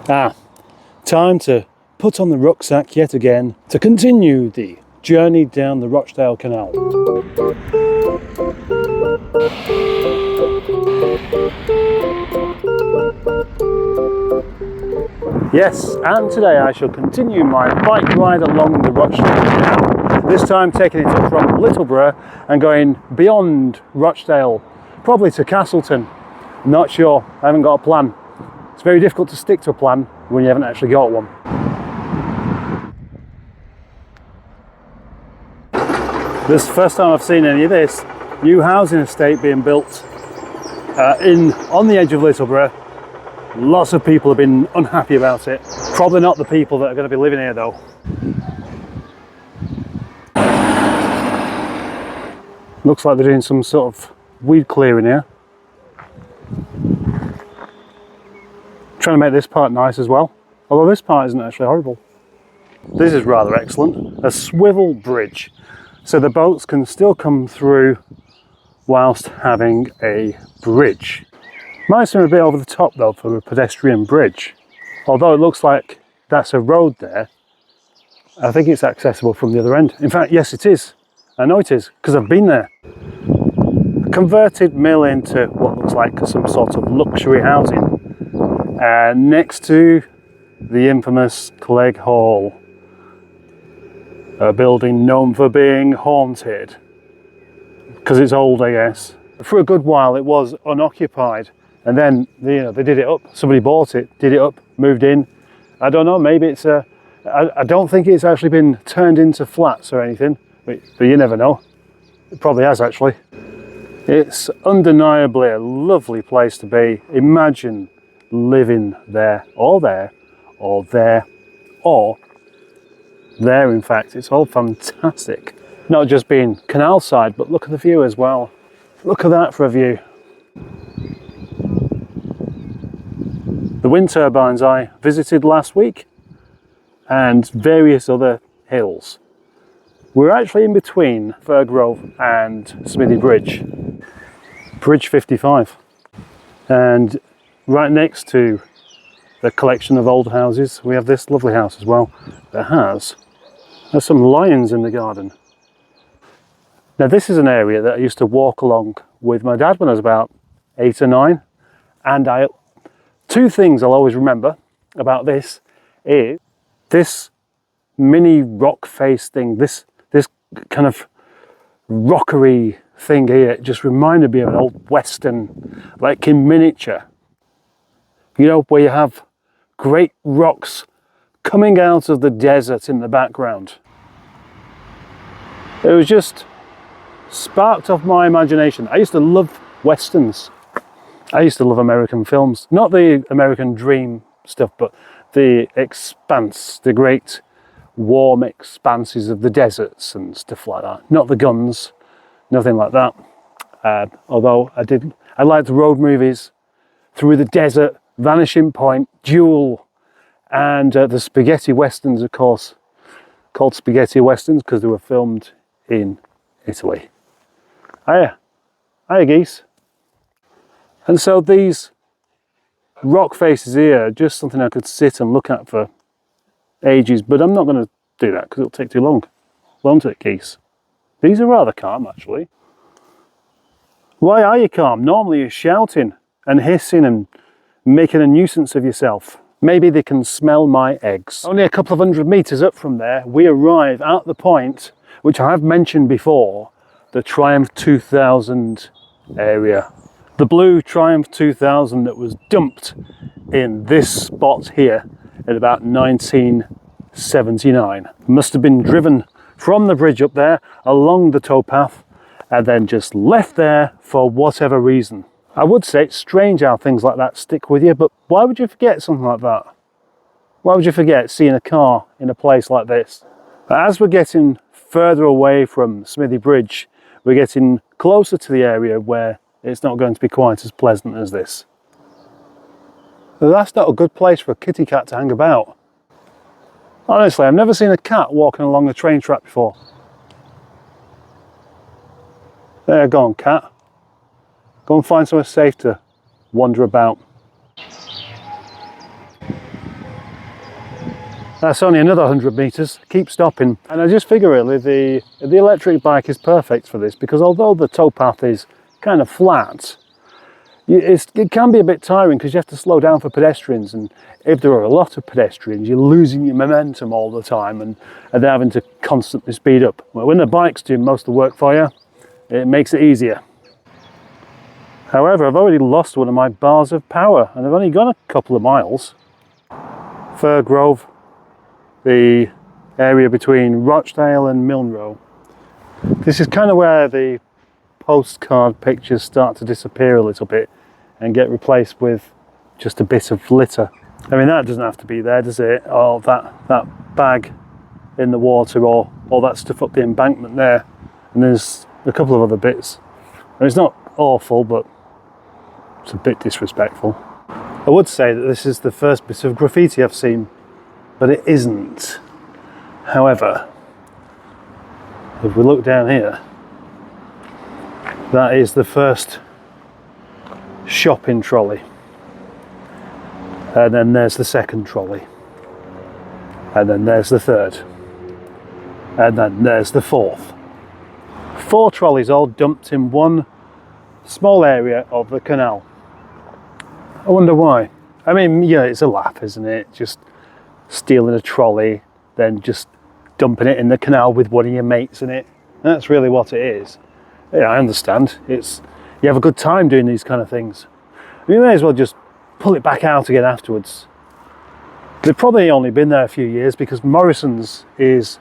Time to put on the rucksack yet again to continue the journey down the Rochdale Canal. Yes, and today I shall continue my bike ride along the Rochdale Canal, this time taking it up from Littleborough and going beyond Rochdale, probably to Castleton. Not sure, I haven't got a plan. It's very difficult to stick to a plan when you haven't actually got one. This is the first time I've seen any of this. New housing estate being built on the edge of Littleborough. Lots of people have been unhappy about it. Probably not the people that are going to be living here though. Looks like they're doing some sort of weed clearing here. Trying to make this part nice as well, although this part isn't actually horrible. This is rather excellent, a swivel bridge, so the boats can still come through whilst having a bridge. Might seem a bit over the top though for a pedestrian bridge, although it looks like that's a road there. I think it's accessible from the other end. In fact, yes it is. I know it is, because I've been there. A converted mill into what looks like some sort of luxury housing. Next to the infamous Clegg Hall, a building known for being haunted, because it's old I guess. For a good while it was unoccupied, and then they did it up. Somebody bought it, did it up, moved in. I don't know, maybe it's I don't think it's actually been turned into flats or anything, but you never know. It probably has actually. It's undeniably a lovely place to be. Imagine living there, or there, or there, or there in fact. It's all fantastic. Not just being canal side, but look at the view as well. Look at that for a view. The wind turbines I visited last week, and various other hills. We're actually in between Firgrove and Smithy Bridge. Bridge 55. And right next to the collection of old houses, we have this lovely house as well that there's some lions in the garden. Now this is an area that I used to walk along with my dad when I was about 8 or 9, and two things I'll always remember about this is this mini rock face thing, this kind of rockery thing here. It just reminded me of an old western, like in miniature. You know, where you have great rocks coming out of the desert in the background. It was just sparked off my imagination. I used to love westerns. I used to love American films. Not the American dream stuff, but the expanse, the great warm expanses of the deserts and stuff like that. Not the guns, nothing like that. Although I liked road movies, Through the Desert, Vanishing Point, Duel, and the spaghetti westerns, of course, called spaghetti westerns because they were filmed in Italy. Hiya geese. And so these rock faces here are just something I could sit and look at for ages, but I'm not going to do that because it'll take too long, won't it, geese? These are rather calm actually. Why are you calm? Normally you're shouting and hissing and making a nuisance of yourself. Maybe they can smell my eggs. Only a couple of 100 meters up from there, we arrive at the point which I have mentioned before, the Triumph 2000 area. The blue Triumph 2000 that was dumped in this spot here in about 1979. Must have been driven from the bridge up there along the towpath and then just left there for whatever reason. I would say it's strange how things like that stick with you, but why would you forget something like that? Why would you forget seeing a car in a place like this? But as we're getting further away from Smithy Bridge, we're getting closer to the area where it's not going to be quite as pleasant as this. But that's not a good place for a kitty cat to hang about. Honestly, I've never seen a cat walking along a train track before. There, go on, cat. Go and find somewhere safe to wander about. That's only another 100 metres, keep stopping. And I just figure really the electric bike is perfect for this, because although the towpath is kind of flat, it can be a bit tiring because you have to slow down for pedestrians, and if there are a lot of pedestrians you're losing your momentum all the time and they're having to constantly speed up. Well, when the bike's doing most of the work for you, it makes it easier. However, I've already lost one of my bars of power and I've only gone a couple of miles. Fir Grove, the area between Rochdale and Milnrow. This is kind of where the postcard pictures start to disappear a little bit and get replaced with just a bit of litter. I mean, that doesn't have to be there, does it? Or that bag in the water, or all that stuff up the embankment there. And there's a couple of other bits. And it's not awful, but it's a bit disrespectful. I would say that this is the first bit of graffiti I've seen, but it isn't. However, if we look down here, that is the first shopping trolley. And then there's the second trolley. And then there's the third. And then there's the fourth. 4 trolleys all dumped in one small area of the canal. I wonder why. I mean, yeah, it's a laugh, isn't it? Just stealing a trolley, then just dumping it in the canal with one of your mates in it. That's really what it is. Yeah, I understand. You have a good time doing these kind of things. You may as well just pull it back out again afterwards. They've probably only been there a few years because Morrison's is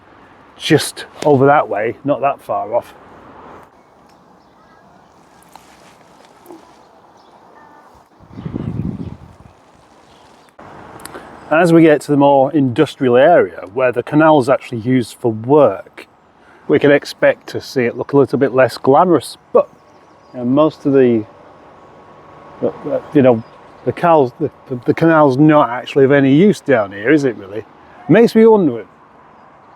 just over that way, not that far off. As we get to the more industrial area where the canal is actually used for work, we can expect to see it look a little bit less glamorous. But most of the canal's not actually of any use down here, is it really? It makes me wonder.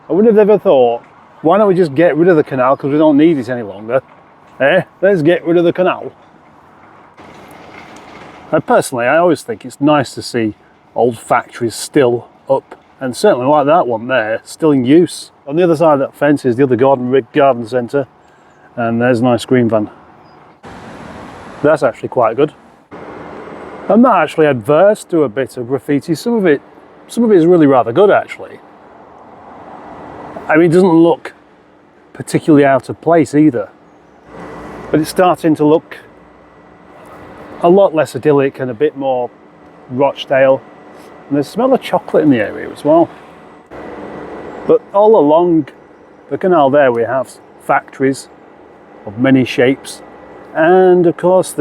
I wonder if they've ever thought, why don't we just get rid of the canal because we don't need it any longer? Let's get rid of the canal. Personally, I always think it's nice to see old factories still up, and certainly like that one there, still in use. On the other side of that fence is the other garden centre, and there's an ice cream van. That's actually quite good. I'm not actually adverse to a bit of graffiti. Some of it is really rather good actually. I mean, it doesn't look particularly out of place either, but it's starting to look a lot less idyllic and a bit more Rochdale. And there's a smell of chocolate in the area as well. But all along the canal there we have factories of many shapes, and of course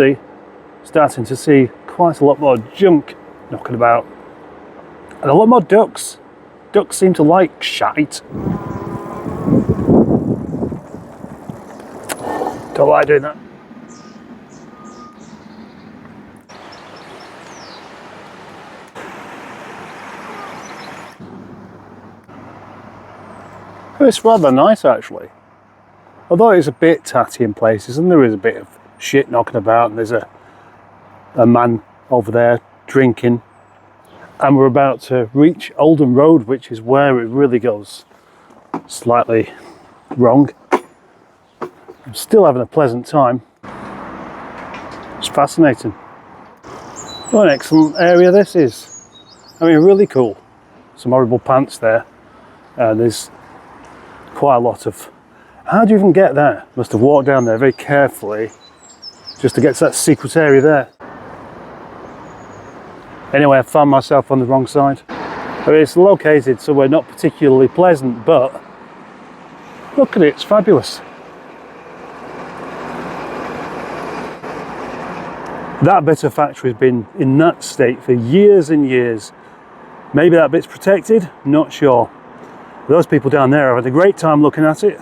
starting to see quite a lot more junk knocking about, and a lot more ducks. Ducks seem to like shite. Don't like doing that. It's rather nice actually, although it's a bit tatty in places and there is a bit of shit knocking about, and there's a man over there drinking, and we're about to reach Oldham Road, which is where it really goes slightly wrong. I'm still having a pleasant time. It's fascinating. What an excellent area this is. I mean, really cool. Some horrible pants there, and there's quite a lot of... How do you even get there? Must have walked down there very carefully just to get to that secret area there. Anyway, I found myself on the wrong side. I mean, it's located somewhere not particularly pleasant, but look at it, it's fabulous. That bit of factory has been in that state for years and years. Maybe that bit's protected, not sure. Those people down there have had a great time looking at it.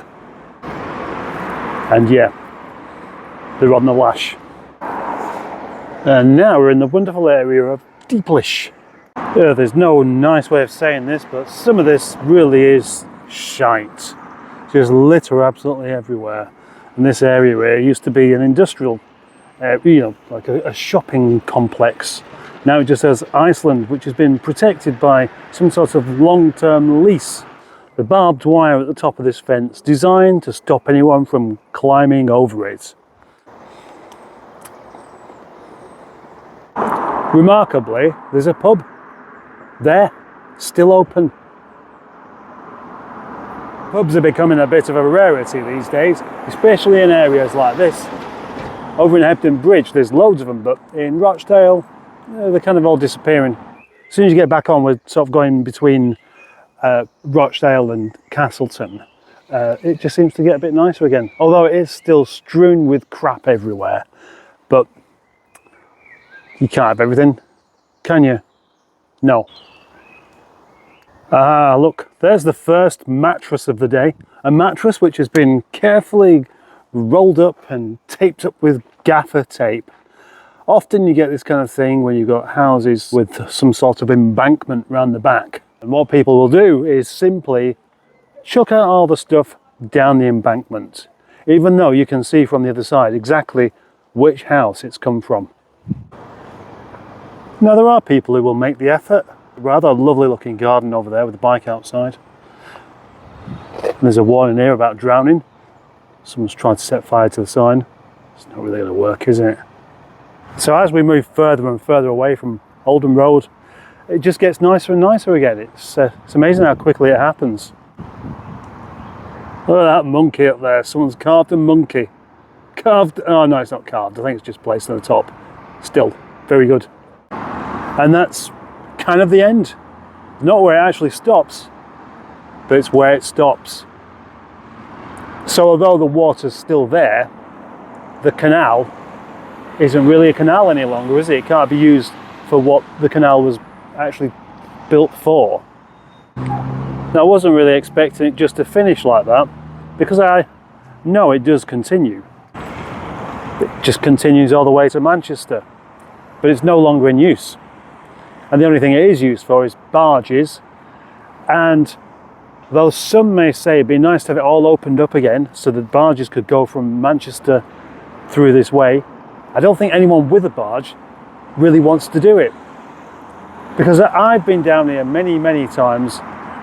And yeah, they're on the lash. And now we're in the wonderful area of Deeplish. Yeah, there's no nice way of saying this, but some of this really is shite. Just litter absolutely everywhere. And this area here used to be an industrial, like a shopping complex. Now it just says Iceland, which has been protected by some sort of long-term lease. The barbed wire at the top of this fence designed to stop anyone from climbing over it. Remarkably, there's a pub there, still open. Pubs are becoming a bit of a rarity these days, especially in areas like this. Over in Hebden Bridge, there's loads of them, but in Rochdale, they're kind of all disappearing. As soon as you get back on, we're sort of going between Rochdale and Castleton. It just seems to get a bit nicer again, although it is still strewn with crap everywhere. But you can't have everything, can you? No. Ah, look, there's the first mattress of the day. A mattress which has been carefully rolled up and taped up with gaffer tape. Often you get this kind of thing when you've got houses with some sort of embankment round the back. And what people will do is simply chuck out all the stuff down the embankment, even though you can see from the other side exactly which house it's come from. Now there are people who will make the effort. Rather lovely looking garden over there with the bike outside. And there's a warning here about drowning. Someone's trying to set fire to the sign. It's not really going to work, is it? So as we move further and further away from Oldham Road, it just gets nicer and nicer again. It's amazing how quickly it happens. Look at that monkey up there. Someone's carved a monkey. Carved, oh no, it's not carved. I think it's just placed on the top. Still, very good. And that's kind of the end. Not where it actually stops, but it's where it stops. So although the water's still there, the canal isn't really a canal any longer, is it? It can't be used for what the canal was actually built for. Now I wasn't really expecting it just to finish like that, because I know it does continue. It just continues all the way to Manchester, but it's no longer in use. And the only thing it is used for is barges. And though some may say it'd be nice to have it all opened up again so that barges could go from Manchester through this way, I don't think anyone with a barge really wants to do it. Because I've been down here many, many times,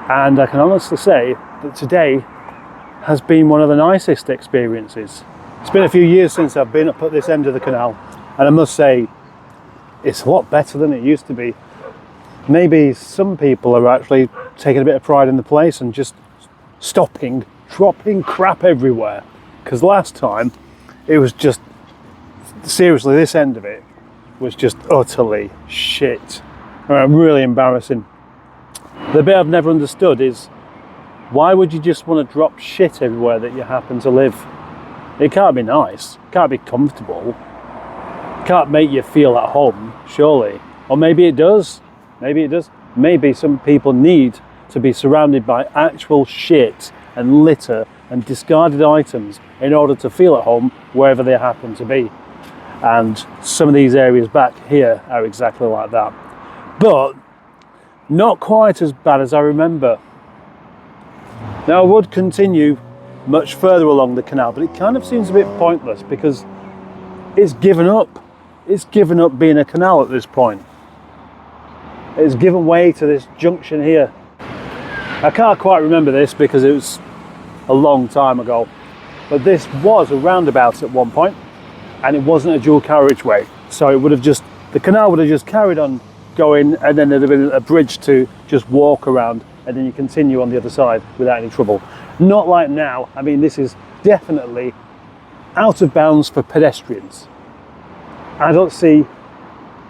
and I can honestly say that today has been one of the nicest experiences. It's been a few years since I've been up at this end of the canal, and I must say it's a lot better than it used to be. Maybe some people are actually taking a bit of pride in the place and just stopping, dropping crap everywhere. Because last time it was just, seriously, this end of it was just utterly shit. Really embarrassing. The bit I've never understood is, why would you just want to drop shit everywhere that you happen to live? It can't be nice, it can't be comfortable, it can't make you feel at home, surely. Or maybe it does. Maybe it does. Maybe some people need to be surrounded by actual shit and litter and discarded items in order to feel at home wherever they happen to be. And some of these areas back here are exactly like that. But not quite as bad as I remember. Now I would continue much further along the canal, but it kind of seems a bit pointless because it's given up. It's given up being a canal at this point. It's given way to this junction here. I can't quite remember this because it was a long time ago, but this was a roundabout at one point, and it wasn't a dual carriageway. So it would have just, the canal would have just carried on going, and then there'd have been a bridge to just walk around, and then you continue on the other side without any trouble. Not like now. I mean, this is definitely out of bounds for pedestrians. I don't see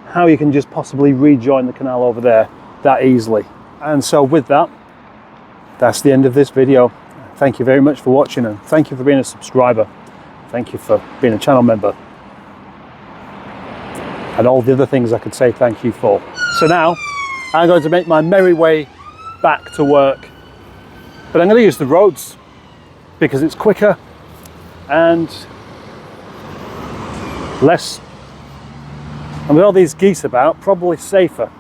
how you can just possibly rejoin the canal over there that easily. And so with that, that's the end of this video. Thank you very much for watching, and thank you for being a subscriber. Thank you for being a channel member. And all the other things I could say thank you for. So now, I'm going to make my merry way back to work. But I'm going to use the roads because it's quicker and less, and with all these geese about, probably safer.